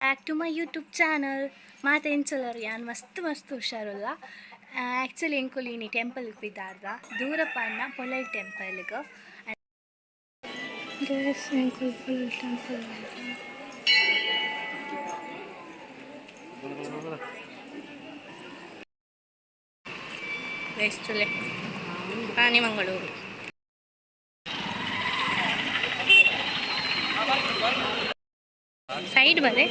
Back to my YouTube channel. ಮಾತೆಂಚಲರು ಯಾನ್ ಮಸ್ತ್ ಹುಷಾರಲ್ಲ. Actually ಎಂಕೊಲಿನಿ ಟೆಂಪಲ್ಗೆ ಬಿದ್ದಾರ್ದ ದೂರ ಪನ್ನ ಪೊಲಲ್ ಟೆಂಪಲ್ಗೆ ಎಂಕೊಲ್ ಪೊಲಲ್ ಟೆಂಪಲ್ ವೆಸ್ಟುಲೆ ಆನೆಮಂಗಳೂರು. ಸೈಡ್ ಬಲೆ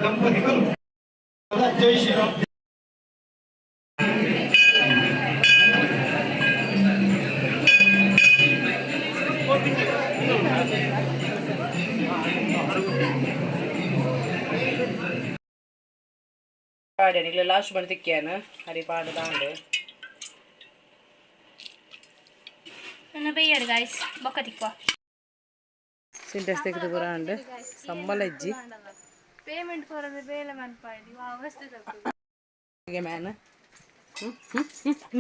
ದಂಪತಿಗಳು ಜೈ ಶ್ರೀರಾಮ್. പാടിയാണെങ്കിൽ ലാസ്റ്റ് മണി തിക്കാണ് അരി പാടുതാണ്ട് ಬೆಯ್ಯಾಡು ಗಾಯ್ಸ್ ಬೊಕ್ಕ ತಿಕ್ಕೋ ಸಿಂಟೆಕ್ಸ್ ತೆಗೆದು ಬರಾಂಡು ಸಂಬಳ ಇಜ್ಜಿ ಪೇಮೆಂಟ್ ಕೊರದೆ ಬೇಲೆ ಮನ್ಪಾಡಿ ಅವಸ್ಥೆ ಹೀಗೆ ಮ್ಯಾನ್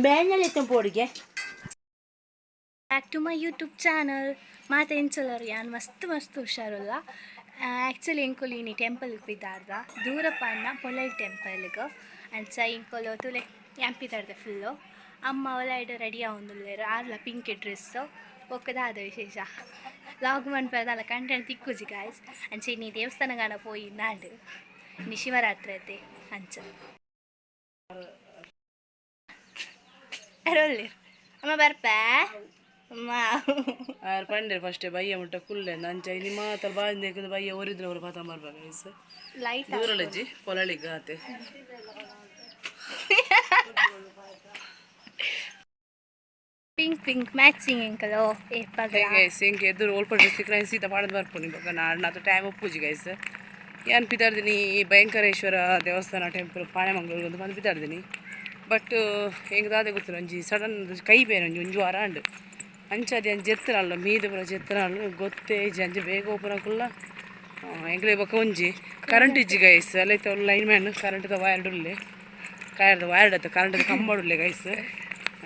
ಬ್ಯಾನಲ್ಲಿ ಎತ್ತ ಪೋಡಿಗೆ. Back to my YouTube channel. ಮಾತೆಂಚಲರು ಯಾನ್ ಮಸ್ತ್ ಹುಷಾರಲ್ಲ. ಆ್ಯಕ್ಚುಲಿ ಎಂಕೊಲಿನಿ ಟೆಂಪಲ್ಗೆ ಬಿದ್ದಾರ್ದ ದೂರ ಪನ್ನ ಪೊಲಲ್ ಟೆಂಪಲ್ಗೆ ಅಂಚ ಇಂಕೊಲು ತುಲೆ ಯಾಂಪಿದಾರ್ದ ಫುಲ್ಲು. ಅಮ್ಮ ಒಲೈಡು ರೆಡಿ ಆವೊಂದುಲ್ಲೆರು ಆರ್ಲ ಪಿಂಕ್ ಡ್ರೆಸ್ಸು ಒಕ್ಕದಾದ ವಿಶೇಷ ಲಾಗ್ ಮನ್ಪರದಲ್ಲ ಕಂಟೆಂಟ್ ತಿಕ್ಕುಜಿ ಗಾಯ್ಸ್. ಅಂಚೆ ಇನ್ನಿ ದೇವಸ್ಥಾನಗಾನ ಪೋಯಿ ನಾಡು ಇನ್ನು ಶಿವರಾತ್ರಿ ಅತ್ತೆ ಅಂಚ ಅರೊಳ್ಳಿ ಅಮ್ಮ ಬರ್ಪಾ ಅಮ್ಮ ಆರು ಪಂಡೆ ಫಸ್ಟೇ ಬಯ್ಯ ಮುಟ್ಟ ಕುಲ್ಲೆ ಅಂಚ ಇಲ್ಲಿ ಮಾತ್ರ ಬಾಂದೆ ಬಯ್ಯ ಒರಿದ್ರೆ ಅವರು ಪಾತ ಬರ್ಬೇಕು ಲೈಟ್ ದೂರಲ್ಲಜ್ಜಿ ಪೊಲಳಿಗೆ ಆತೆ ಪಿಂಕ್ ಮ್ಯಾಚಿಂಗ್ ಎಂಕಲು ಗೈಸ್ ಎಂಕೆ ಎದುರು ಓಲ್ಪ ಡ್ರೆಸ್ ಸಿಕ್ಕರೆ ಸೀತಾ ಪಾಡದು ಬರ್ಪುನಿ ಇವಾಗ ನಾಡು ಟೈಮ್ ಒಪ್ಪುಜಿ ಗೈಸ್. ಏನು ಬಿದ್ದಾಡ್ದೀನಿ ಭಯಂಕರೇಶ್ವರ ದೇವಸ್ಥಾನ ಟೆಂಪಲ್ ಪಾಣೆಮಂಗ್ಳೂರು ಅಂತ ಬಂದು ಬಿದ್ದಾಡ್ದೀನಿ. ಬಟ್ ಹೆಂಗೆ ದಾದೆ ಗೊತ್ತಿಲ್ಲ ಒಂಜಿ ಸಡನ್ ಕೈ ಬೇರೆ ಒಂಜಿ ವಾರ ಅಂಡು ಅಂಚದೆ ಅಂಜು ಎತ್ತರಲ್ಲ ಮೀದು ಪುರ ಎತ್ತರಲ್ಲ ಗೊತ್ತೇ ಅಂಜು ಬೇಗ ಓಪನಕ್ಕಲ್ಲ ಎಂಗ್ಲೇ ಬೊಕ್ಕ ಒಂಜಿ ಕರೆಂಟ್ ಇಜ್ಜಿ ಗೈಸ್ ಅಲ್ಲೈತೆ ಲೈನ್ ಮ್ಯಾನ್ ಕರೆಂಟ್ದ ವೈರ್ಡ್ ಉಳ್ಳೆ ವೈರ್ಡ್ ಆಯ್ತು ಕರೆಂಟ್ದ ಕಂಬ ಉಳ್ಳೆ ಗೈಸ್.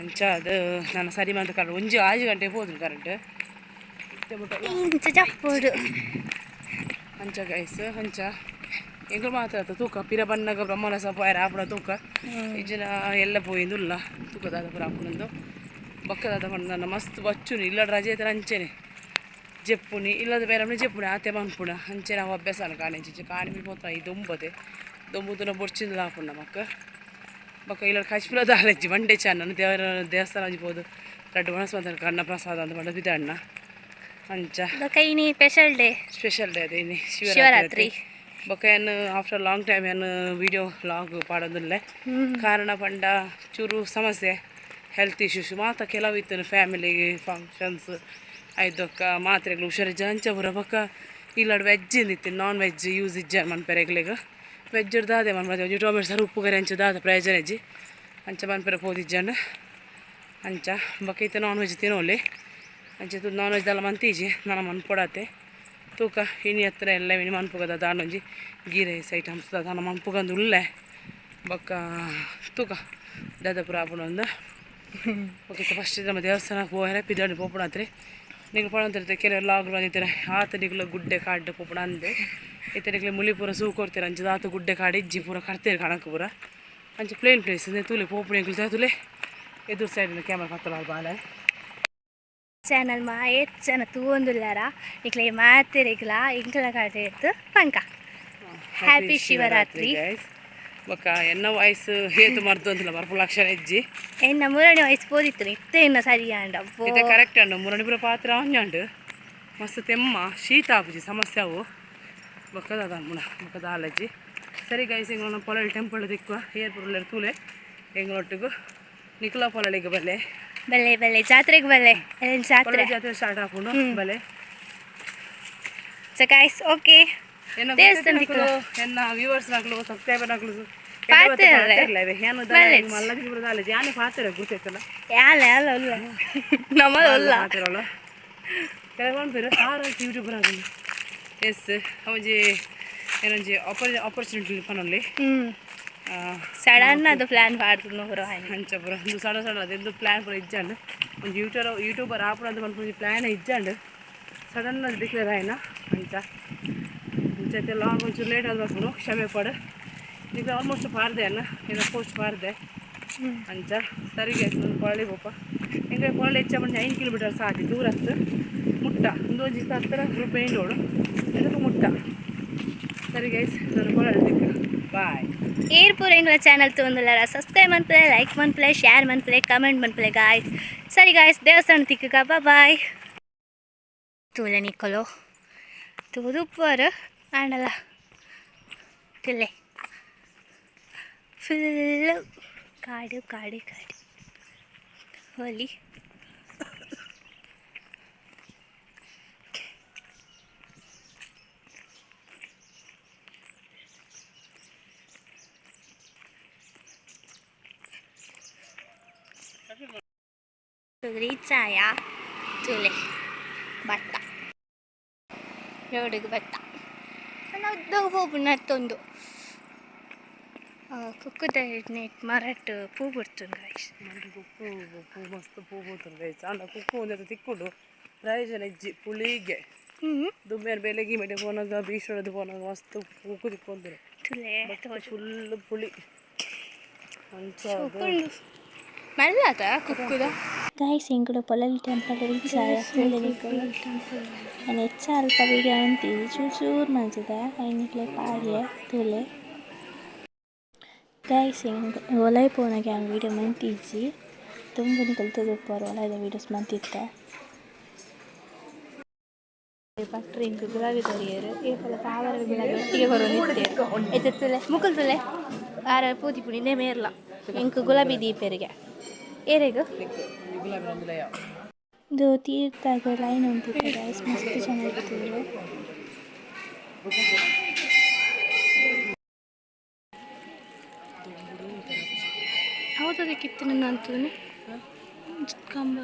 ಅಂಚ ಅದು ನಾನು ಸರಿ ಮಾತು ಕರೆಂಟ್ ಒಂಜಿ 5 ಗಂಟೆಗೆ ಹೋದ್ರು ಕರೆಂಟ್ ಜಪ್ಪೋಡು ಅಂಚ ಗೈಸ್. ಅಂಚ ಎಂಗಳು ಮಾತಾಡ್ತ ತೂಕ ಪಿರ ಬಣ್ಣಗ ಬ್ರಹ್ಮರಸ ಪಾಯರ ಆಪಣ ತೂಕ ಇಜ್ಜಿನ ಎಲ್ಲ ಪೋಯಿಂದುಲ್ಲ ತೂಕದಾದ ಪುರ ಆಪಣಂದು ಬಕ್ಕದಾದ ಪಂಡ ನನ್ನ ಮಸ್ತ್ ಬಚ್ಚುನಿ ಇಲ್ಲದ ರಜೆ ಐತೆ ಅಂಚೆನೆ ಜೆಪ್ಪುನಿ ಇಲ್ಲದ ಬೇರೆ ಜೆಪ್ಪುನಿ ಆತೆ ಮನ್ಪುಣ ಅಂಚೆ ನಾವು ಅಭ್ಯಾಸ ಕಾಣಿಂಚೆ ಕಾಣಿ ಪೋತ ಇದು ದೊಂಬುತನ ಬೊಡ್ಚಿಂದ ಆಪುಣ ಮಕ್ಕ ಬಕ್ಕ ಇಲ್ಲ ಕಶ್ಮೀರದ ಅಲಜ್ಜಿ ಮಂಡೆ ಚಾನ ದೇವಸ್ಥಾನ ಅಂಜ್ಬೋದು ರಡ್ಡು ಮನಸ್ಸು ಅನ್ನ ಪ್ರಸಾದ ಅಂತ ಮಾಡ ಬಿದ್ದಣ್ಣ ಅಂಚ ಕೈನಿ ಸ್ಪೆಷಲ್ ಡೇ ಅದೇ ಶಿವರಾತ್ರಿ ಬೊಕ್ಕ ಏನು ಆಫ್ಟರ್ ಲಾಂಗ್ ಟೈಮ್ ಏನು ವಿಡಿಯೋ ಲಾಗ್ ಪಾಡೋದಿಲ್ಲ ಕಾರಣ ಪಂಡ ಚೂರು ಸಮಸ್ಯೆ ಹೆಲ್ತ್ ಇಶ್ಯೂಸ್ ಮಾತ ಕೆಲವು ಇತ್ತು ಫ್ಯಾಮಿಲಿಗೆ ಫಂಕ್ಷನ್ಸ್ ಆಯ್ತಕ್ಕ ಮಾತ್ರೆಗಳು ಹುಷಾರಿಜ್ಜ ಅಂಚ ಬರ ಬೊಕ್ಕ ಇಲ್ಲಾಡು ವೆಜ್ ಇಂದಿತ್ತು ನಾನ್ ವೆಜ್ ಯೂಸ್ ಇಜ್ಜ ಮನ್ಪೆರೆಗ್ಲಿಗೆ ವೆಜ್ ದಾದೆ ಮನ್ಪದೆ ಒಂಜಿ ಟೊಮೆಟೊ ಸರ್ ಉಪ್ಪು ಕರಿ ಅಂಚ ದಾದ ಪ್ರಯೋಜನ ಇಜ್ಜಿ ಅಂಚ ಮನ್ಪೆರೆ ಪೋದಿಜ್ಜಂಡು ಅಂಚ ಬೊಕ್ಕ ಇತ್ತು ನಾನ್ ವೆಜ್ ತಿನ್ನೋಲಿ ಅಂಚೆ ನಾನ್ ವೆಜ್ ದಲ್ಲ ಮಂತೀಜಿ ನಾನು ಮನ್ಪೊಡತ್ತೆ ತೂಕ ಇನಿ ಹತ್ರ ಎಲ್ಲ ಇನಿ ಮನ್ಪುಗದ ದಾಂಡೊಂಜಿ ಗೀ ರೈಸ್ ಐಟಮ್ಸ್ ದಾನ ಮನ್ಪುಗಂದು ಉಳ್ಳೆ ಬೊಕ್ಕ ತೂಕ ದಾದ ಪುರ ಆಪುಣೊಂದು ಓಕೆ ಫಸ್ಟ್ ನಮ್ಮ ದೇವಸ್ಥಾನಕ್ಕೆ ಹೋಗ್ಯಾರ ಪಿದಾಡಿ ಪೋಪುಣ ಹತ್ರ ನಿಂಗೆ ಪಣಂತಿರ್ತೆ ಕೆಲವು ಲಾಗ್ಲು ಅಂದಿರ್ತಾರೆ ಆತ ನಿಗ್ಲು ಗುಡ್ಡೆ ಕಾಡು ಪೋಪುಣ ಅಂದೆ ಇತನಿಗೆ ಮುಳಿ ಪೂರ ಸೂ ಕೊಡ್ತೀರ ಅಂಚೆ ಆತ ಗುಡ್ಡೆ ಕಾಡು ಇಜ್ಜಿ ಪೂರ ಕಟ್ತೀರಿ ಕಣಕ್ಕೆ ಪೂರ ಅಂಚೆ ಪ್ಲೇನ್ ಪ್ಲೇಸ್ ಅಂದ್ರೆ ತುಲೆ ಪೋಪುಣ ತುಲೆ ಎದುರು ಸೈಡಿನ ಕ್ಯಾಮ್ರಾ ಕತ್ತಲ ಬಾಳೆ ಚಾನಲ್ ಮಾ ಜನ ತೂವೊಂದುಲ್ಲಾರ ಇಕ್ಲೆ ಮಾತಿರಿಗ್ಲ ಇಂಕಲ ಕಾಟೆ ಇತ್ತು ಪಂಕ ಹ್ಯಾಪಿ ಶಿವರಾತ್ರಿ ಬೊಕ್ಕ ಎನ್ನ ವಾಯ್ಸ್ ಹೇತು ಮರ್ದು ಅಂತಿಲ್ಲ ಬರ್ಪು ಲಕ್ಷಣ ಇಜ್ಜಿ ಎನ್ನ ಮೂರನೇ ವಯಸ್ಸು ಪೋದಿತ್ತು ಇತ್ತೆ ಇನ್ನ ಸರಿ ಅಂಡ ಇದು ಕರೆಕ್ಟ್ ಅಂಡು ಮೂರನೇ ಪುರ ಪಾತ್ರ ಅಂಜಂಡು ಮಸ್ತ್ ತೆಮ್ಮ ಶೀತ ಆಪುಜಿ ಸಮಸ್ಯೆ ಅವು ಬೊಕ್ಕದ ಮುಣ ಬೊಕ್ಕದ ಆಲಜ್ಜಿ ಸರಿ ಗೈಸ್ ಎಂಗಳ ಪೊಲಲ್ ಟೆಂಪಲ್ ದಿಕ್ಕುವ ಏರ್ಪುರ ತೂಲೆ ಎಂಗಳೊಟ್ಟಿಗೂ ನಿಖಲ ಪೊಲಳಿಗೆ ಬಲ್ಲೆ ಜಾತ್ರೆಗೆ ಬಲ್ಲೆ ಜಾತ್ರೆ ಸ್ಟಾರ್ಟ್ ಹಾಕೊಂಡು ಬಲೆ ಸೊ ಗೈಸ್ ಓಕೆ ಎನ್ನ ವ್ಯೂವರ್ಸ್ ನಾಗ್ಲು ಸಬ್ಸ್ಕ್ರೈಬರ್ ನಾಗ್ಲು ಯಾನೆ ಪಾತ್ರ ಗೊತ್ತೈತಲ್ಲ ಕೆಲವೊಂದು ಯೂಟ್ಯೂಬರ್ ಆಗಲಿ ಎಸ್ ಅವಜಿ ಏನಂಜಿ ಆಪರ್ಚುನಿಟಿ ಪನಲ್ಲಿ ಸಡನ್ ಅದು ಪ್ಲಾನ್ ಮಾಡ್ದು ಹೊರ ಹಂಚ ಪುರ ಒಂದು ಸಡ ಅದೆಂದು ಪ್ಲ್ಯಾನ್ ಪುರ ಇಜ್ಜಂಡು ಒಂದು ಯೂಟ್ಯೂಬರ್ ಆಪುರ ಅಂತ ಒಂದು ಪ್ಲ್ಯಾನ್ ಇಜ್ಜಂಡು ಸಡನ್ ಅದು ಡಿಕ್ಲೇರ್ ಆಯ್ನ ಹಂಚ ಹಂಚೈತೆ ಲಾಂಗ್ ಒಂಚೂರು ಲೇಟ್ ಆದ ಬರ್ಕೊಂಡು ಕ್ಷಮೆ ಪಡು ಈಗ ಆಲ್ಮೋಸ್ಟ್ ಪಾರ್ದೆ ಅನ್ನ ಏನೋ ಪೋಸ್ಟ್ ಪಾರ್ದೆ ಅಂಚ ಸರಿಗೆ ಒಂದು ಕೊಳ್ಳಿ ಬೋಪ ಹಿಂಗೆ ಕೊಳ್ಳಿ ಹೆಚ್ಚ ಬಂದು 5 ಕಿಲೋಮೀಟರ್ ಸಾಕಿ ದೂರ ಹತ್ತು ಮುಟ್ಟ ಒಂದು ಒಂಜಿ ಹತ್ತಿರ ಗ್ರೂಪ್ ಮೇನ್ ರೋಡು ಅದಕ್ಕೆ ಮುಟ್ಟ ಸರಿ ಗೈಸ್ ನಾನು ಕೊಳ್ಳಿ ಬಾಯ್ ಏರ್ ಪೂರ ಎಂಗ್ಲ ಚಾನಲ್ ತೊಂದಲಾರ ಸಬ್ಸ್ಕ್ರೈಬ್ ಮನ್ಪಲೆ ಲೈಕ್ ಮನ್ಪಲೆ ಶೇರ್ ಮನ್ಪಲೆ ಕಮೆಂಟ್ ಮನ್ಪಲೆ ಗಾಯ್ಸ್ ಸರಿ ಗಾಯ್ಸ್ ದೇವಸ್ಥಾನ ತಿಕ್ಕಗ ಬಾಯ್ ತೂಲೆ ನಿಕ್ಕಲು ತೂದು ಪೋರ್ ಆಂಡಲ್ಲ ತಿಲ್ಲೆ ಫುಲ್ಲು ಕಾಡು ಕಾಡು ಕಾಡು ಹೋಲಿ ರೀಚಾಯ ತುಲೆ ಭತ್ತ ರೋಡಿಗೆ ಭತ್ತ ನಾವು ಉದ್ದಗೆ ಹೋಗ್ಬಿಟ್ಟು ನತ್ತೊಂದು ಕುಕ್ಕುದ ನೆಟ್ ಮರಟ್ಟು ಪೂ ಬಿಡ್ತುಂಡು ಗಾಯ್ಸ್ ಪೂ ಮಸ್ತ್ ಪೂ ಬಿಡ್ತುಂಡು ಗೈಸ್ ಅಂಡ ಕುಕ್ಕು ಒಂದೆತ್ತು ತಿಕ್ಕೊಂಡು ಪ್ರಯೋಜನ ಇಜ್ಜಿ ಪುಳಿಗೆ ದುಮ್ಮೇರು ಬೆಲೆಗಿ ಮೆಡೆ ಪೋನಾಗ ಬೀಸೋಳದು ಪೋನಾಗ ಮಸ್ತ್ ಕುಕ್ಕು ತಿಕ್ಕೊಂತಾರೆ ತುಲೆ ಫುಲ್ ಪುಳಿ ಅಂಚ ಮಲ್ಲಾತ ಕುಕ್ಕುದ ಗೈಸ್ ಇಂಕುಡು ಪೊಲಲ್ ಟೆಂಪಲ್ ರೀಚ್ ಆಯ ನಾನು ಹೆಚ್ಚು ಅಲ್ಪ ವಿಡಿಯೋ ಅಂತೀವಿ ಚೂರು ಮಂಚಿದೆ ಐನಿಕ್ಲೆ ಪಾಡ್ಯ ತುಲೆ ಗೈಸ್ ಹಿಂಗೆ ಒಲೈ ಪೋನಾಗೆ ಹಂಗೆ ವೀಡಿಯೋ ಮಂತಿಜ್ಜಿ ತುಂಬ ಕಲ್ತದ್ದು ಉಪ್ಪಾರು ಒಲೈದ ವೀಡಿಯೋಸ್ ಮಂತಿತ್ತ ಪಟ್ರಿ ಇಂಕು ಗುಲಾಬಿ ತೊರಿಯರು ಏಪಲ ತಾವರ ಗುಲಾಬಿ ಒಟ್ಟಿಗೆ ಬರೋದು ಎತ್ತಲೆ ಮುಕ್ಕಲ್ ತುಲೆ ಆರ ಪೂತಿ ಪುಡಿ ನೇಮೇರ್ಲ ಇಂಕು ಗುಲಾಬಿ ದೀಪರಿಗೆ ಏರೆಗು ಇದು ತೀರ್ಥಾಗ ಲೈನ್ ಅಂತಿತ್ತು ಗೈಸ್ ಮಸ್ತ್ ಚೆನ್ನಾಗಿತ್ತು ಹೌದದ ಕಿತ್ತನೆ ಅಂತಾನೆ ಕಂಬ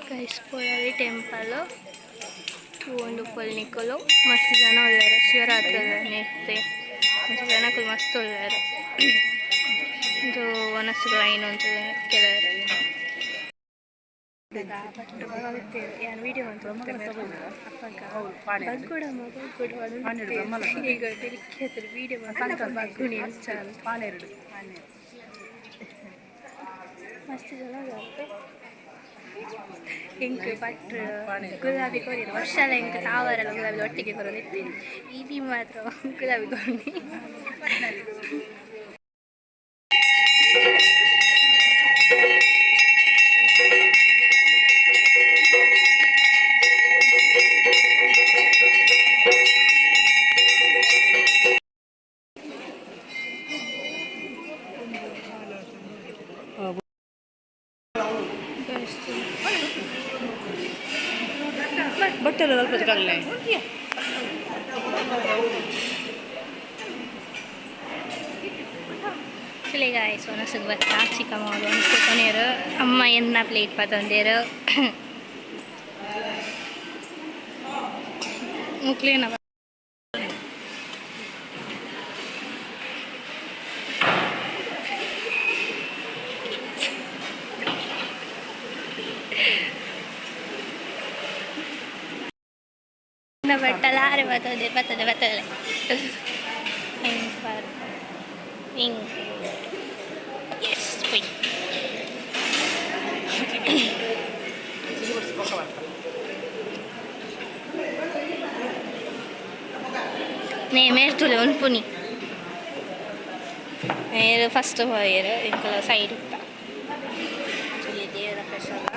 ಗೈಸ್ ಪೊಳಲಿ ಟೆಂಪಲ್ ಒಂದು ಪೊಲ್ನಿಕಲು ಮಸ್ತ್ ಜನ ಉಳ್ಳಾರು ಶಿವರಾತ್ರಿ ನೆತ್ತೆ ಮಸ್ತ್ ಜನಕ್ಕೂ ಮಸ್ತ್ ಉಳ್ಳಾರು ಇದು ವನಸ್ಸುಗಳ ಲೈನ್ ಅಂತ ಕೆಲವರು ಏನು ವಿಡಿಯೋ ಅಂತ ಈಗ ವಿಡಿಯೋ ಬಗ್ಗುಣಿ ಮಸ್ತ್ ಜನ ಎಂಕ್ ಪಟ್ರು ಗುಲಾಬಿ ಕೊರಿಯರು ವರ್ಷದ ಎಂಕ್ ತಾವರೆಲ್ಲ ಗುಲಾಬಿ ಒಟ್ಟಿಗೆ ಕೊರೋದು ಇರ್ತೀನಿ ಇದು ಮಾತ್ರ ಗುಲಾಬಿ ಕೊಂಡಿ ಬಟ್ಟೆಲ್ಲ ಸ್ವಲ್ಪ ಕಲ್ಲೆ ಗಾಯ್ಸ್ ಒನಸಗ್ ಭತ್ತ ಚಿಕ್ಕಮ್ಮಗಳು ಕೊನೆಯರು ಅಮ್ಮ ಎನ್ನ ಪ್ಲೇಟ್ ಪತಂದೇರು ಮುಕ್ಲೇನ ಬಟ್ಟಲಾರೆ ಬರ್ತದೆ ಎಸ್ ಪೊಯ್ ಮೇರ್ತುಲೆ ಒಂದು ಪುನಿ ಮೇರು ಫಸ್ಟ್ ಹೋಯರು ಇಂಕಲ ಸೈಡ್ ಇತ್ತ ದೇವರ ಪ್ರಸಾದ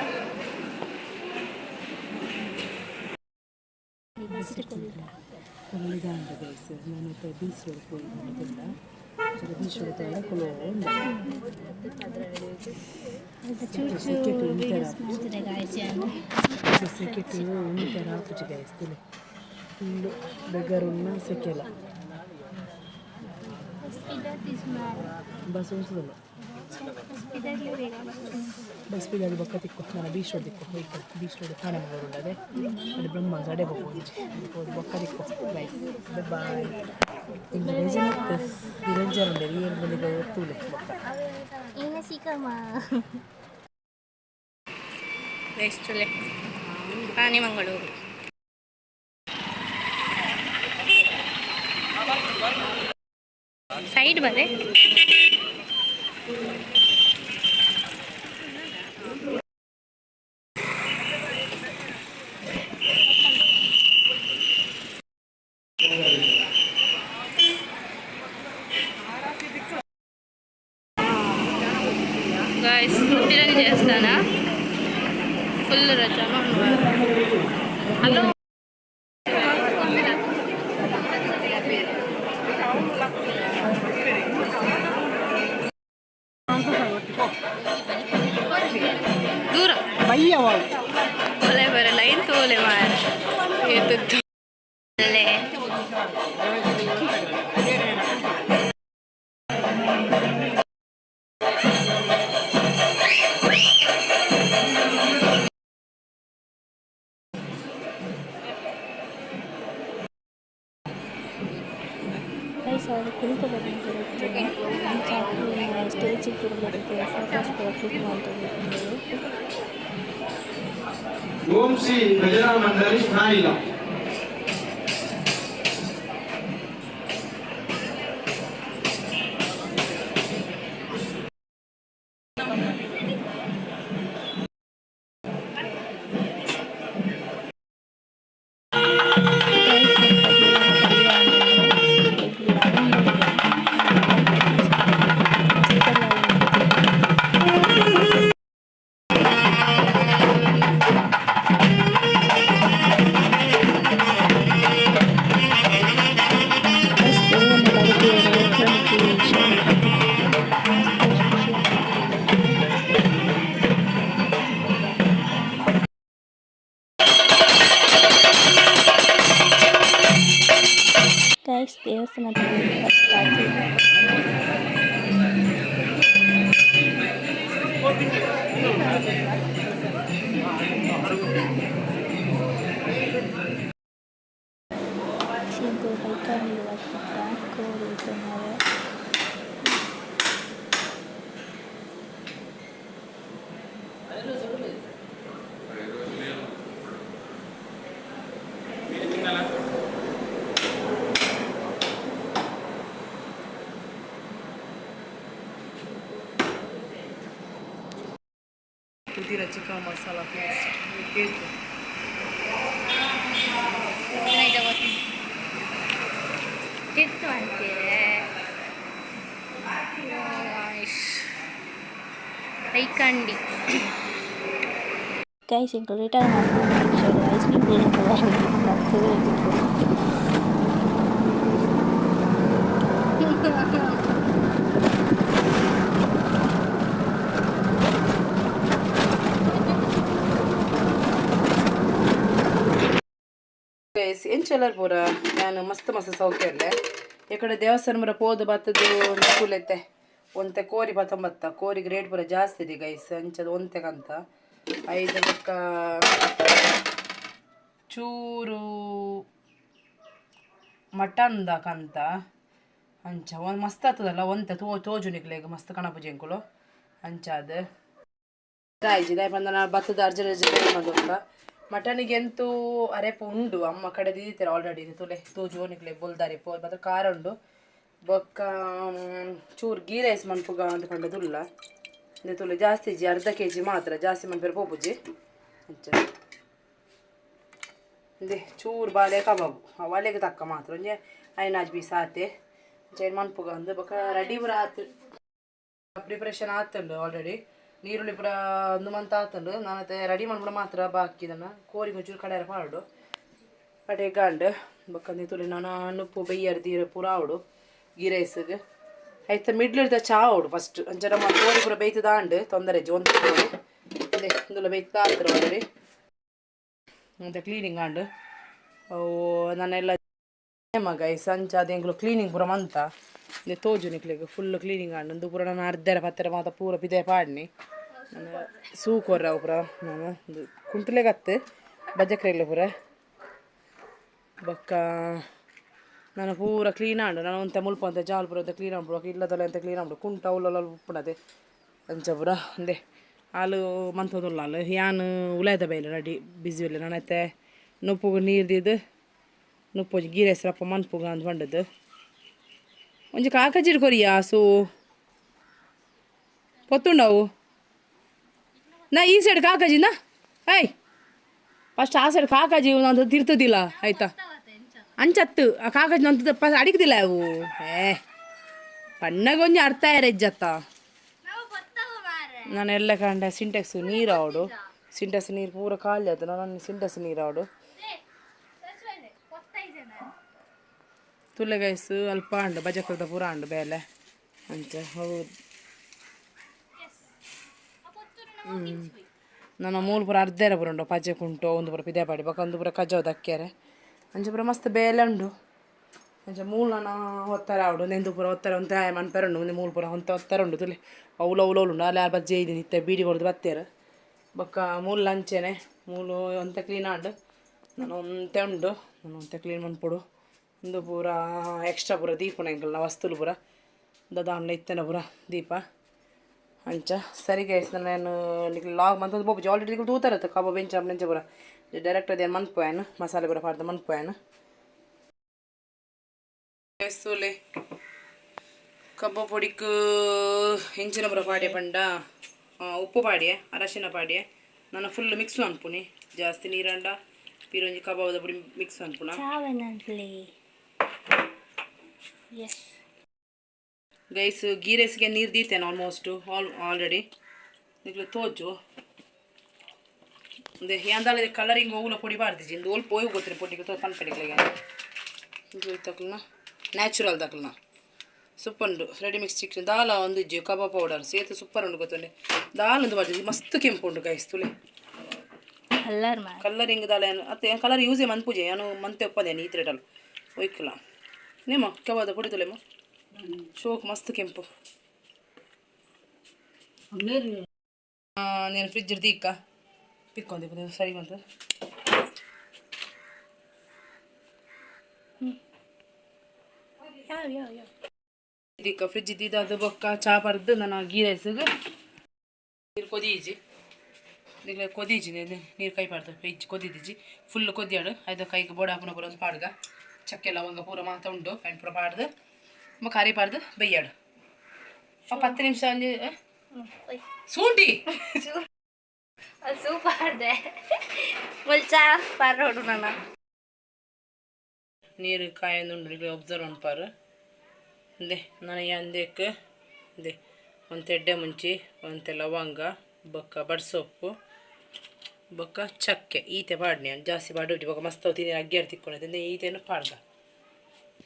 ನಾನು ಬೀಸೋಡು ಹೋಗಿಲ್ಲ ಬೀಸೋಡು ಕೊಲೋ ಸೆಕೆಟ್ ಉಂಟರ ಪುಜಿ ಗಾಯಿಸ್ತಿಲ್ಲ ಫುಲ್ಲು ಬೆಗರುನ್ನ ಸೆಕೆಲ್ಲ ಬಸ್ ಉಂಟಲ್ಲ ಇದಾಗಲಿ ಬೇಗ ಬಸ್ ಬಿಡಾಡಿ ಬೊಕ್ಕ ತಿಕ್ಕು ನಾನು ಬೀಚ್ ರೋಡ್ ತಿಕ್ಕು ಹೋಯ್ತು ಬೀಚ್ ರೋಡ್ ತಾನೇ ಮಂಗಳೂರು ಉಂಟದೆ ಅಲ್ಲಿ ಬ್ರಹ್ಮ ಅಡೆ ಬೊಕ್ಕ ಬೊಕ್ಕ ತಿಕ್ಕು ಗೈಸ್ ಬಾಯ್ ಇಂದು ರೆಜನತ್ ನಿರಂಜನ ಉಂಡೆ ಈ ಬಂದಿಗೆ ತೂಲೆ ಬೊಕ್ಕ ಏನು ಸಿಕ್ಕಮ್ಮ ರೆಸ್ಟುಲೆ ಪಾನಿ ಮಂಗಳೂರು ಸೈಡ್ ಬರೆ ಗಾಯ್ಸ್ ಮುತ್ತಿರಂಗಿ ದೇವಸ್ಥಾನ ಫುಲ್ ರಜಾ ಹಲೋ ದೂರ ಒಲೆ ಬರಲ್ಲ ಎಂತ ಒಲೆ ಮಾರ ಎದ್ದು ಅಲ್ಲೇ ಅವರು ಕುಳಿತದಲ್ಲಿ ಸ್ಟೇಜಿಗೆ ಬರುತ್ತೆ ಫೋಟೋಸ್ ಕ್ಲಿಕ್ ಮಾಡ್ತಾರೆ ಓಂ ಶ್ರೀ ಭಜನಾ ಮಂಡಳಿ ನಾಯಿಲ ದೇವಸ್ಥಾನದಲ್ಲಿ ಸಿಂಧು ಬೈಕಲ್ಲಿರುವ ಕೋರಿ ಜನರು Pudira chicken masala paste. Cake. ತಿರ್ತು ಅಂತೀರೆ ಐಕಂಡಿ ಗೈಸ್ ಈಗ ರಿಟರ್ನ್ ಮಾಡ್ಕೊಂಡು ಐಸ್ ಕ್ರೀಮ್ ಎಂಚೆಲ್ಲರ್ ಪೂರ ನಾನು ಮಸ್ತ್ ಮಸ್ತ್ ಸೌಖ್ಯ ಅಲ್ಲೇ ಈ ಕಡೆ ದೇವಸ್ಥಾನ ಪೂರ ಪೋದು ಬತ್ತದು ಸ್ಕೂಲೈತೆ ಒಂತೆ ಕೋರಿ ಬತ್ತೊಂಬತ್ತ ಕೋರಿಗೆ ರೇಟ್ ಪೂರ ಜಾಸ್ತಿ ಇದೆ ಗೈಸ್ ಅಂಚದು ಒಂತೆಗಂತ 5 ಬೊಕ್ಕ ಚೂರು ಮಟನ್ ದಾಕಂತ ಅಂಚ ಒಂದು ಮಸ್ತ್ ಆಗ್ತದಲ್ಲ ಒಂತೆ ತೋಜು ನಿಕ್ಲೆಗ್ ಮಸ್ತ್ ಕಣಪುಜಿ ಅಂಕುಲು ಅಂಚಾದ ಕಾಯ್ಜಿದೆ ಬಂದ ಭತ್ತದ ಅರ್ಜೆಂಟ್ ಅರ್ಜೆಂಟ್ ಮಾಡೋಕ ಮಟನಿಗೆ ಎಂತೂ ಅರೆಪ ಉಂಡು ಅಮ್ಮ ಕಡೆ ದಿದ್ದೀರ ಆಲ್ರೆಡಿ ತುಲೆ ತೂಜು ನಿಕ್ಲೆ ಬೊಲ್ದಾರೆ ಪೋ ಮತ್ತು ಖಾರ ಉಂಡು ಬೊಕ್ಕ ಚೂರು ಗೀ ರೈಸ್ ಮನ್ಪುಗ ಅಂತ ಕಂಡದುಲ್ಲ ಇದು ತುಲೆ ಜಾಸ್ತಿ ಜಿ ಅರ್ಧ kg ಮಾತ್ರ ಜಾಸ್ತಿ ಮನ್ಪೇರು ಪೋಪುಜಿ ಅಂಚ ಇದೆ ಚೂರು ಬಾಳೆ ಕಬಾಬು ಒಲೆಗೆ ತಕ್ಕ ಮಾತ್ರ ಒಂಜೆ 5 ಪೀಸ್ ಆತೆ ಜೈನ್ ಮನ್ಪುಗ ಅಂದು ಬೊಕ್ಕ ರೆಡಿ ಪೂರ ಆತು ಪ್ರಿಪ್ರೇಷನ್ ಆತುಂಡು ಆಲ್ರೆಡಿ ನೀರುಳ್ಳಿ ಪೂರ ಒಂದು ಮಂತ್ ಆತುಂಡು ನಾನು ರೆಡಿ ಮಾಡ್ಬಿಡ ಮಾತ್ರ ಬಾಕಿ ಇದನ್ನು ಕೋರಿ ಒಂಚೂರು ಕಡೆಯರ ಪಾಡು ಕಡೆ ಗಂಡು ಬೊಕ್ಕ ತುಳಿ ನಾನು ನುಪ್ಪು ಬೆಯ್ಯರ್ದು ಪೂರ ಆವಡು ಗೀ ರೈಸ್ಗೆ ಆಯ್ತು ಮಿಡ್ಲಿಡ್ದ ಚಾ ಆವಡು ಫಸ್ಟ್ ಅಂಚೆ ನಮ್ಮ ಕೋರಿ ಪೂರ ಬೇಯ್ತದ ಅಂಡು ತೊಂದರೆ ಒಂದು ಕೋರಿ ಅದೇ ಇಂದುಲ ಬೇಯ್ತದ ಆತ್ರು ಆಲ್ರೆಡಿ ಮತ್ತು ಕ್ಲೀನಿಂಗ್ ಆಂಡು ಅವು ನಾನೆಲ್ಲ ಗೈಸ್ ಅಂಚ ಅದು ಎಂಗ್ಲು ಕ್ಲೀನಿಂಗ್ ಪೂರ ಮಂತ ತೋಜು ನಿಕ್ಲಿಗೆ ಫುಲ್ ಕ್ಲೀನಿಂಗ್ ಆಂಡು ಪೂರ ನಾನು ಅರ್ಧರ ಪತ್ತರ ಮಾತ ಪೂರ ಪಿದೆ ಪಾಡ್ನಿ ನಾನು ಸೂ ಕೊರ್ರ ಪೂರ ನಾನು ಕುಂಟುಲೆ ಕತ್ತು ಬಜ್ಜಕ್ರೆಗ್ಲೆ ಪೂರ ಬೊಕ್ಕ ನಾನು ಪೂರ ಕ್ಲೀನ್ ಆಂಡು ನಾನು ಒಂತೆ ಮುಲ್ಪ ಅಂತ ಜಾಲ್ ಪೂರ ಅಂತ ಕ್ಲೀನ್ ಆಗ್ಬಿಡು ಇಲ್ಲದಲ್ಲ ಅಂತ ಕ್ಲೀನ್ ಆಗ್ಬಿಡು ಕುಂಟ ಉಲ್ಲ ಉಪ್ಪುಣದೆ ಅಂಚ ಪೂರ ಅಂದೆ ಹಾಲು ಮಂತೋದುಲ್ಲ ಹಾಲು ಯಾನು ಉಲಾಯ್ದ ಬೇಲೆ ರೆಡಿ ಬಿಸಿ ಇಲ್ಲ ನಾನೈತೆ ನುಪ್ಪು ನೀರ್ದಿದ್ದು ನುಪ್ಪು ಗೀರೆ ಹೆಸ್ರಪ್ಪ ಮನ್ಪುಗ ಅಂತ ಬಂಡದ್ದು ಒಂಜಿ ಕಾಕಜಿಡ್ ಕೊರಿಯಾ ಸು ಪೊತ್ತುಂಡವು ನಾ ಈ ಸೈಡ್ ಕಾಕಜಿನ ಏಯ್ ಫಸ್ಟ್ ಆ ಸೈಡ್ ಕಾಕಾಜಿ ಅಂತ ತಿರ್ತದಿಲ್ಲ ಆಯ್ತಾ ಅಂಚತ್ತು ಆ ಕಾಕಾಜಿ ಅಂತ ಅಡಿಕ್ದಿಲ್ಲ ಅವು ಪಣ್ಣಗೊಂಜಿ ಅರ್ಥ ಇರಜ್ಜತ್ತ ನಾನು ಎಲ್ಲ ಕಂಡೆ ಸಿಂಟೆಕ್ಸ್ ನೀರು ಆವಡು ಸಿಂಟೆಕ್ಸ್ ನೀರು ಪೂರ ಖಾಲಿ ಆಯ್ತು ನಾನು ಸಿಂಟೆಕ್ಸ್ ನೀರು ಆವಡು ತುಲೆಗೈಸು ಅಲ್ಪ ಅಂಡು ಬಜಕದ ಪೂರ ಅಂಡು ಬೇಲೆ ಅಂಚ ಹೌದು ನನ್ನ ಮೂಲ ಪೂರ ಅರ್ಧೇರ ಪೂರ ಉಂಡು ಪಜೆ ಕುಂಟು ಒಂದು ಪೂರ ಪಿದೆ ಪಾಡಿ ಬೊಕ ಒಂದು ಪೂರ ಕಜಾವ್ ದಕ್ಕ್ಯಾರೆ ಅಂಚ ಪೂರ ಮಸ್ತ್ ಬೇಲೆ ಉಂಡು ಅಂಚ ಮೂಲ ನಾನು ಹೊತ್ತರ ಆವಡು ನೆಂದು ಪೂರ ಹೊತ್ತರ ಒಂದು ಮನ್ಪೆರ ಉಂಡು ಮುಂದೆ ಮೂಲ ಪೂರ ಹೊಂತ ಹೊತ್ತರ ಉಂಡು ತುಲೆ ಅವಳು ಉಂಡು ಅಲ್ಲಿ ಯಾರು ಬಜ್ಜೆ ಇದ್ದೀನಿ ಇತ್ತೆ ಬೀಡಿ ಕೊಡ್ದು ಬತ್ತೇರು ಬೊಕ್ಕ ಮೂಲ ಲಂಚೆನೆ ಮೂಲು ಒಂತೆ ಕ್ಲೀನ್ ಆಂಡು ನಾನು ಒಂತೆ ಉಂಡು ನಾನು ಒಂತೆ ಕ್ಲೀನ್ ಮನ್ಪೊಡು ಒಂದು ಪೂರ ಎಕ್ಸ್ಟ್ರಾ ಪೂರ ದೀಪನ ಎಂಕಲ್ನ ವಸ್ತುಲು ಪೂರ ದಾಂಡ್ಲ ಇತ್ತೇನೆ ಪೂರ ದೀಪ ಅಂಚ ಸರಿ ಗೈಸ್ ನಾನು ನಿಕ್ಲಿ ಲಾಗ್ ಮಂತಂದು ಬೋಪು ಆಲ್ರೆಡಿ ನಿಕ್ಲು ತೂತಾರತ್ತೆ ಕಬಾಬ್ ಬೆಂಚ ನೆಂಚ ಪೂರ ಡೈರೆಕ್ಟ್ ಅದೇನು ಮನ್ಪೋಯನು ಮಸಾಲೆ ಪೂರ ಪಾಡ್ದು ಮನ್ಪೋಯನು ಸೋಲೆ ಕಬಾಬ್ ಪೊಡಿക്ക് ಹೆಂಚಿನ ಪೂರ ಪಾಡ್ಯ ಪಂಡ ಉಪ್ಪು ಪಾಡ್ಯೆ ಅರಶಿನ ಪಾಡ್ಯೆ ನಾನು ಫುಲ್ ಮಿಕ್ಸ್ ಅನ್ಪುನಿ ಜಾಸ್ತಿ ನೀರಂಡ ಪೀರೊಂಜಿ ಕಬಾಬದ ಪುಡಿ ಮಿಕ್ಸ್ ಅನ್ಪುನ ಗೈಸ್ ಗೀ ರೈಸ್ಗೆ ನೀರು ದೀತೇನೆ ಆಲ್ಮೋಸ್ಟು ಆಲ್ರೆಡಿ ನಿಕ್ಲು ತೋಜು ಅದೇ ಯಾಂದಾಲ ಕಲರಿಂಗ್ ಹೋಗುಲ ಪೊಡಿ ಬಾರ್ದಿಜಿ ಇಂದು ಓಲ್ ಪೋಯ್ ಗೊತ್ತಿರಿ ಪೊಡಿಗೆ ತೋ ಪನ್ಪೆಡಿಗೆ ಇದು ತಕ್ಕಲ್ನ ನ್ಯಾಚುರಲ್ ತಕ್ಕಲ್ನ ಸೂಪರ್ ರೆಡಿ ಮಿಕ್ಸ್ ಚಿಕನ್ ದಾಲ ಒಂದು ಇಜ್ಜಿ ಕಬಾಬ್ ಪೌಡರ್ ಸೇತು ಸೂಪರ್ ಉಂಡು ಗೊತ್ತುಂಡೆ ದಾಲ್ ಒಂದು ಬರ್ದಿದ್ದಿ ಮಸ್ತ್ ಕೆಂಪು ಉಂಡು ಗೈಸ್ ತುಳಿ ಕಲರಿಂಗ್ ದಾಲ ಅತ್ತೆ ಕಲರ್ ಯೂಸೇ ಮನ್ಪೂಜೆ ನಾನು ಮಂತೆ ಒಪ್ಪದೇನು ಈ ತ್ರೇಟಲ್ಲಿ ಒಯ್ಕಲ್ಲ ನೇಮ ಕಬಾದ ಪೊಡಿ ತುಲೆಮ ಶೋಕ್ ಮಸ್ತ್ ಕೆಂಪು నేను ಫ್ರಿಜ್ ಇರ್ದಿ ಇಕ್ಕ ಪಿಕ್ಕೊಂದಿ ಸರಿ ಬಂತು ಇದೀಕ ಫ್ರಿಜ್ ಇದ್ದಿದ್ದು ಅದು ಬೊಕ್ಕ ಚಾ ಪರ್ದು ನಾನು ಗೀ ರೈಸಿಗೆ ನೀರು ಕೊದೀಜಿ ಈಗ ಕೊದೀಜಿ ನೀರು ಕೈ ಪಾಡ್ದು ಫ್ರಿಜ್ ಕೊದಿದ್ದೀಜಿ ಫುಲ್ ಕೊದಿಯಾಡು ಅದು ಕೈಗೆ ಬೋಡ ಹಾಪನ ಪೂರ ಒಂದು ಪಾಡ್ಗ ಚಕ್ಕೆ ಲವಂಗ ಪೂರ ಮಾತ ಉಂಡು ಆ್ಯಂಡ್ ಪೂರ ಪಾಡ್ದು ಕರಿ ಪಾಡ್ದು ಬೈಯಾಡು 10 ನಿಮಿಷ ಒಂಜಿ ಸೂಂಟಿ ಸೂಪರ್ದೆ ಮುಲ್ಚಾ ಪರೋಡು ನಾನು ನೀರು ಕಾಯೊಂದುಂಡು ಈಗ ಒಬ್ಸರ್ವ್ ಅನ್ಪಾರು ಅಂದೆ ನನಗೆ ಅಂದೇಕ್ಕೆ ಅಂದೆ ಒಂದು ತೆಡ್ಡೆ ಮುಂಚಿ ಒಂತೆ ಲವಂಗ ಬೊಕ್ಕ ಬಡ್ಸೊಪ್ಪು ಬೊಕ್ಕ ಚಕ್ಕೆ ಈತೆ ಪಾಡ್ನಿ ಜಾಸ್ತಿ ಪಾಡ್ಬಿಟ್ಟು ಬೊಕ್ಕ ಮಸ್ತ್ ತಿನ್ನಿ ಅಗ್ಗಿಯಾರು ತಿಕ್ಕೊಂಡಿದ್ದೆ ಈತೇನು ಪಾಡ್ದ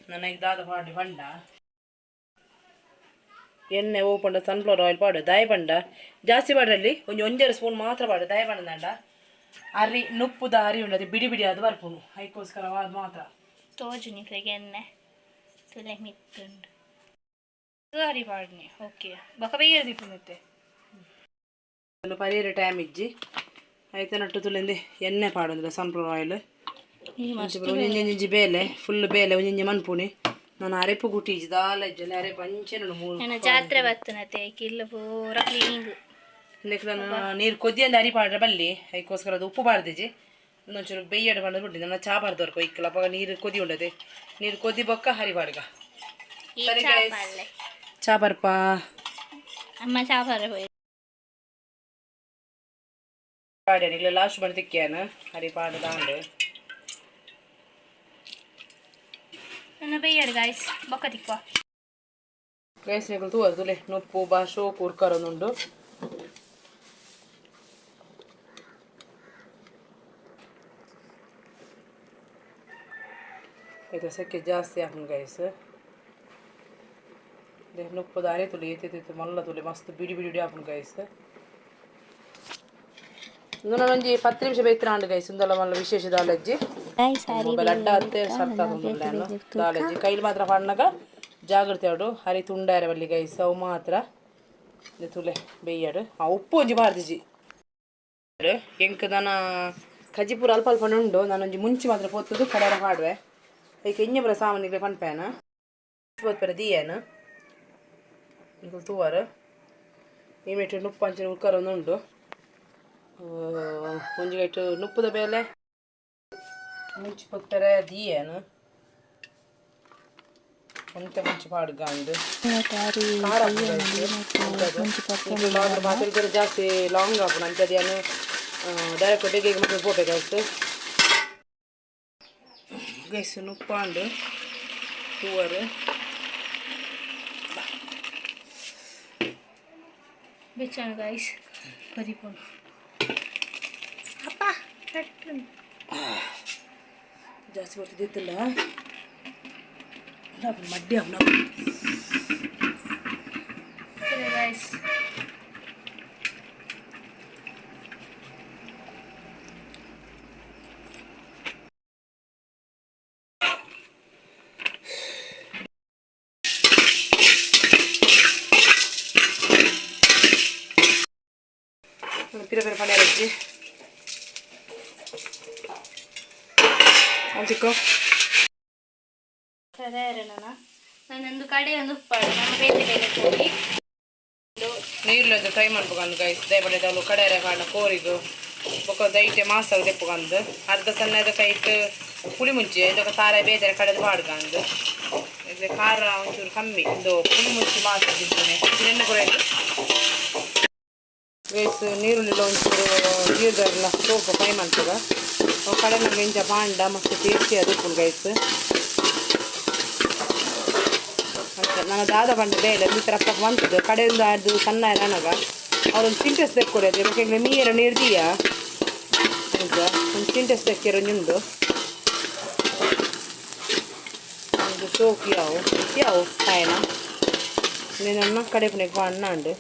ನನಗೆ ದಾದ ಪಾಡಿ ಪಂಡ ಎಣ್ಣೆ ಓಪಂಡ ಸನ್ಫ್ಲವರ್ ಆಯಿಲ್ ಪಾಡು ದಾಯ ಪಂಡ ಜಾಸ್ತಿ ಪಾಡ್ರಲ್ಲಿ ಒಂಜೆರಡು ಸ್ಪೂನ್ ಮಾತ್ರ ಪಾಡು ದಾಯ ಪಂಡ ಅರಿ ನುಪ್ಪುದ ಅರಿ ಉಂಡದು ಬಿಡಿ ಬಿಡಿ ಅದು ಬರ್ಪುನು ಅದಕ್ಕೋಸ್ಕರ ಅದು ಮಾತ್ರ ತೋಜು ನಿಕ್ಲಿಗೆ ಎಣ್ಣೆ ತುಲೆ ಮಿತ್ತುಂಡು ಅರಿ ಪಾಡ್ನಿ ಓಕೆ ಬೊಕ ಬೇಯ್ಯರ್ ದಿಪ್ಪುತ್ತೆ ಪರಿಯರ ಟೈಮ್ ಇಜ್ಜಿ ಆಯ್ತು ನಟ್ಟು ತುಲೆಂದೆ ಎಣ್ಣೆ ಪಾಡೋದಿಲ್ಲ ಸನ್ಫ್ಲವರ್ ಆಯಿಲ್ ಒಂಜಿ ಬೇಲೆ ಫುಲ್ ಬೇಲೆ ಒಂಜಿ ಮನ್ಪುನಿ ನಾನು ಅರೆಪು ಗುಟ್ಟಿಜಿ ದಾಲ ಇಜ್ಜಲ್ಲಿ ಅರೆಪು ಅಂಚೆನು ನಾನು ಜಾತ್ರೆ ಬರ್ತನತೆ ಕಿಲ್ಲು ಪೂರ ಕ್ಲೀನಿಂಗ್ ನಾನು ನೀರು ಕೊದ್ದಿಯಂದು ಅರಿ ಪಾಡ್ರೆ ಬಲ್ಲಿ ಅದಕ್ಕೋಸ್ಕರ ಅದು ಉಪ್ಪು ಪಾಡ್ದಿಜಿ ಇನ್ನೊಂಚೂರು ಬೆಯ್ಯಡು ಪಾಡ್ದು ಬಿಟ್ಟಿದ್ದೆ ನಾನು ಚಾ ಪಾಡ್ದವ್ರಕೊ ಇಕ್ಕಲಪ್ಪ ನೀರು ಕೊದಿ ಉಂಡದೆ ನೀರು ಕೊದ್ದಿ ಬೊಕ್ಕ ಹರಿ ಪಾಡ್ಗ ಸರಿ ಚಾ ಬರ್ಪ ಅಮ್ಮ ಚಾಪರ ಹೋಯ್ ಪಾಡ್ಯಾನ ಲಾಸ್ಟ್ ಮಾಡಿ ತಿಕ್ಕ್ಯಾನ ಹರಿ ಪಾಡ್ದಾಂಡು ನನ್ನ ಬೇಯ್ಯಡು ಗಾಯ್ಸ್ ಬೊಕ್ಕ ತಿಕ್ಕೋ ಗೈಸ್ ನೀವು ತೂವರ್ದುಲೆ ನೊಪ್ಪು ಬಾಶು ಕೂರ್ಕರೊಂದುಂಡು ಇದು ಸೆಕೆ ಜಾಸ್ತಿ ಹಾಕುನು ಗೈಸ್ ನೊಪ್ಪು ದಾರಿ ತುಳಿ ಎತ್ತಿತ್ತು ಮಲ್ಲ ತುಳಿ ಮಸ್ತ್ ಬಿಡಿ ಬಿಡಿ ಹಾಕುನು ಗೈಸ್ ನಾನು ಒಂಜಿ 10 ನಿಮಿಷ ಬೇಯ್ತಿರಾಂಡು ಗೈಸ್ ಇಂದಲ್ಲ ಮಲ್ಲ ವಿಶೇಷ ದಾಲಜ್ಜಿ ಮೊಬೈಲ್ ಅಡ್ಡ ಹತ್ತೆ ಸರ್ತಾದುಂಡು ದಾಲಜ್ಜಿ ಕೈಲಿ ಮಾತ್ರ ಪಣ್ಣಗ ಜಾಗ್ರತೆ ಆಡು ಹರಿ ತುಂಡಾರೆ ಬಲ್ಲಿ ಗೈಸ್ ಅವು ಮಾತ್ರ ತುಲೆ ಬೇಯ್ಯಾಡು ಉಪ್ಪು ಒಂಜಿ ಬಾರ್ದಿಜಿ ಎಂಕ್ ದನ ಕಜಿಪುರ ಅಲ್ಪ ಅಲ್ಪ ಉಂಡು ನಾನೊಂಜಿ ಮುಂಚಿ ಮಾತ್ರ ಪೊತ್ತುದು ಕಡರ ಹಾಡುವೆ ಅದಕ್ಕೆ ಇನ್ನೆ ಬರ ಸಾಮಾನಿಗೆ ಪನ್ಪೇನ ಪರ ದಿಯೇನು ಈಗ ತೂವಾರು ಈ ಮೆಟ್ಟು ನುಪ್ಪು ಅಂಚಿನ ಉಕ್ಕರ ಉಂಡು ಒಂಜಿಗಟ್ಟು ನುಪ್ಪುದ ಬೇಲೆ ಮುಂಚಿ ಪೊತ್ತರೆ ದಿಯೇನು ಎಂತ ಮುಂಚಿ ಪಾಡುಗಾಂದು ಪಾತ್ರೆ ಜಾಸ್ತಿ ಲಾಂಗ್ ಆಪುನ ಅಂಚದೇನು ಡೈರೆಕ್ಟ್ ಬೆಗ್ಗೆ ಮತ್ತೆ ಪೋಪೆ ಗೈಸ್ ನುಪ್ಪಾಂಡು ತೂವರು ಬೆಚ್ಚಣ ಗೈಸ್ ಕದಿಪೋನು ಅಪ್ಪ ಜಾಸ್ತಿ ಬರ್ತಿದ್ದಿತ್ತಿಲ್ಲ ಮಡ್ಡಿ ಅವನ ಗೈಸ್ ಪಿರ ಪಿರ ಪಣೆ ರಜ್ಜಿ ಅಂತಿಕೋ ಸರಿ ನಾನೊಂದು ಕಡೆ ಒಂದು ಉಪ್ಪಾಡು ನಾನು ಬೇರೆ ಬೇರೆ ಹೋಗಿ ನೀರ್ಲೊಂದು ಫ್ರೈ ಮಾಡ್ಬೇಕಂದು ಗೈಸ್ ದಯಪಡೆ ಅವಳು ಕಡೆಯರೆ ಕಾರಣ ಕೋರಿಗು ಬೊಕ್ಕ ದೈಟೆ ಮಾಸಾಗ ತೆಪ್ಪಕಂದು ಅರ್ಧ ಸಣ್ಣದ ಕೈಟ್ ಪುಳಿ ಮುಂಚಿ ಇದಕ್ಕೆ ತಾರ ಬೇರೆ ಕಡೆದು ಮಾಡ್ಕಂದು ಇದು ಖಾರ ಒಂಚೂರು ಕಮ್ಮಿ ಇದು ಪುಳಿ ಮುಂಚಿ ಮಾಸ ತಿಂತಾನೆ ನೆನ್ನೆ ಕೊರೆದು ಗೈಸ್ ನೀರುಳ್ಳಿಲ್ಲ ಒಂಚೂರು ನೀರ್ದಲ್ಲ ಸೋಪ ಫ್ರೈ ಮಾಡ್ತದ ಕಡೆ ಮೆಂಚ ಪಾಂಡ ಮತ್ತು ಟೇಸ್ಟಿ ಅದು ಉಪ್ಪು ಗೈಸ್ ನಾನು ದಾದ ಬಂಡ ಬೇಡ ಈ ಥರ ಅಪ್ಪ ಬಂತದ್ದು ಕಡೆಯಿಂದ ಅದು ಸಣ್ಣ ನನಗ ಅವ್ರೊಂದು ಸಿಂಟೆಸ್ ತೆಕ್ಕೊಡೋದು ಯಾಕೆಂದ್ರೆ ನೀರು ನೀರ್ದೀಯಾ ಈಗ ಒಂದು ಸಿಂಟೆಸ್ ತೆಕ್ಕಿರೋದು ಒಂದು ಸೋಕಿ ಯಾವು ಕಾಯನ నేను కడేపు నీకు అన్నా అండి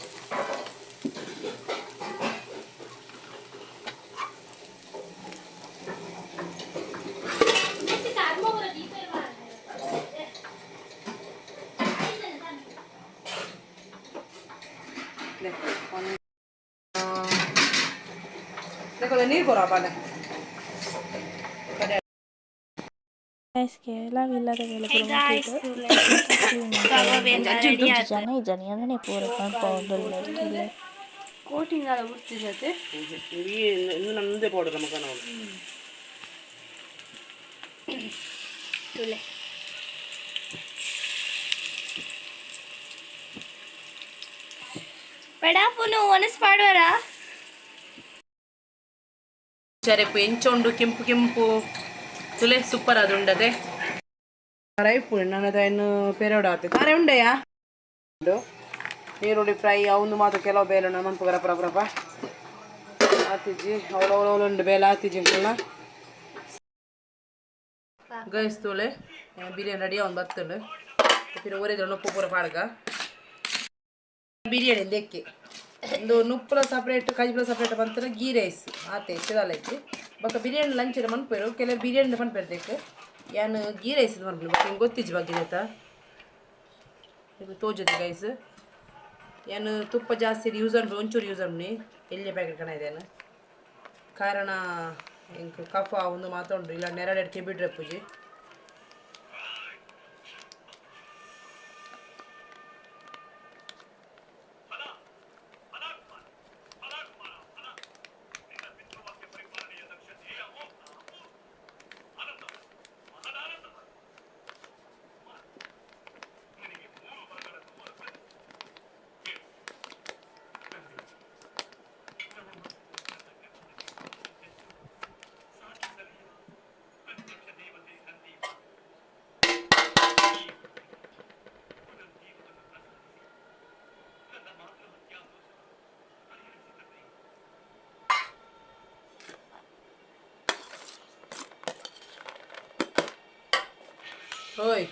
ನೀರು ಕೊರ ಬಾಳೆ ಇಲ್ಲದ ಜನ ಜನನೇ ಪೂರ ಕಾಣ್ಪಾವುದಿಲ್ಲ ಕೋಟಿಂಗ್ ಎಲ್ಲ ಬಿಡ್ತಿದ್ದತೆ ಇನ್ನು ನಮ್ಮದೇ ಪೌಡರ್ ನಮಗ ನಾವು ತುಲೆ ಪಡಾಪುನು ಒನಸ್ ಪಾಡುವರಾ ಸರಿಪು ಎಂಚೊಂಡು ಕೆಂಪು ಕೆಂಪು ತುಲೆ ಸೂಪರ್ ಅದು ಉಂಡದೆ ರೈಪು ನನ್ನದ ಇನ್ನು ಪೆರೋಡ್ ಆಗ್ತದೆ ಖಾರ ಉಂಡೆಯಾ ಈರುಳ್ಳಿ ಫ್ರೈ ಅವನು ಮಾತ್ರ ಕೆಲವು ಬೇಲೆ ಮಂಪು ಗರಪ್ರಪ್ರಪ ಆತಿಜಿ ಅವಳವಳುಂಡು ಬೇಲೆ ಆತಿಜಿ ಅಂಕಲ್ನ ಗೈಸ್ ತೋಳೆ ಬಿರಿಯಾನಿ ರೆಡಿ ಅವನು ಬತ್ತುಂಡು ಪಿರ ಒರೆದ ಉಪ್ಪು ಪೂರ ಪಾಡ್ಗ ಬಿರಿಯಾನಿ ಲೆಕ್ಕಿ ಒಂದು ನುಪ್ಪುಲ ಸಪ್ರೇಟ್ ಕಜ್ಪುರ ಸಪ್ರೇಟ್ ಬಂತಾರೆ ಗೀ ರೈಸ್ ಆತೆ ಚಿದಾಲ ಇತ್ತು ಬೊಕ್ಕ ಬಿರಿಯಾನಿ ಲಂಚ್ ಮನ್ಪೇರು ಕೆಲವು ಬಿರಿಯಾನಿ ಪನ್ಪೇರ್ದೇಕು ಯಾನು ಗೀ ರೈಸ್ ಮನ್ಪು ಬೊಕ್ಕ ಹಿಂಗೆ ಗೊತ್ತಿಜ್ಜಿ ಬಗ್ಗೆ ಆಯ್ತಾ ಇದು ತೋಜದೆ ಗೈಸ್ ಏನು ತುಪ್ಪ ಜಾಸ್ತಿ ಯೂಸ್ ಅನ್ಬಿ ಒಂಚೂರು ಯೂಸ್ ಅನ್ಬಿ ಎಲ್ಲಿ ಪ್ಯಾಕೆಟ್ ಕಣ ಇದೇನು ಕಾರಣ ಇಂಕ ಕಫ ಒಂದು ಮಾತಾಡ್ರು ಇಲ್ಲ ನೆರಡೆಡ್ಕೆ ಬಿಡ್ರೆ ಪೂಜಿ ಓಯ್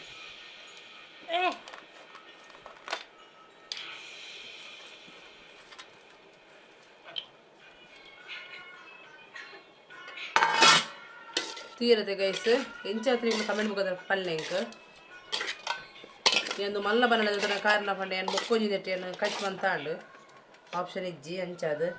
ತೀರದೆ ಗೈಸ್ ಎಂಚಾತ್ರಿ ಕಮೆಂಟ್ ಮುಖದ ಪಲ್ಲೆ ಇಂಕ ಎಂದು ಮಲ್ಲ ಬನ್ನದ ಕಾರಣ ಪಂಡ ಏನು ಬೊಕ್ಕೋಜಿದೆಟ್ಟೆ ಏನು ಕಚ್ ಮಂತಾಂಡು ಆಪ್ಷನ್ ಇಜ್ಜಿ ಅಂಚದು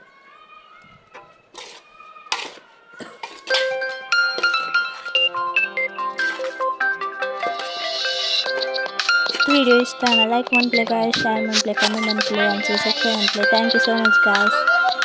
Video is done. Like one play, guys, share one play, comment one play, and subscribe one play. Thank you so much, guys.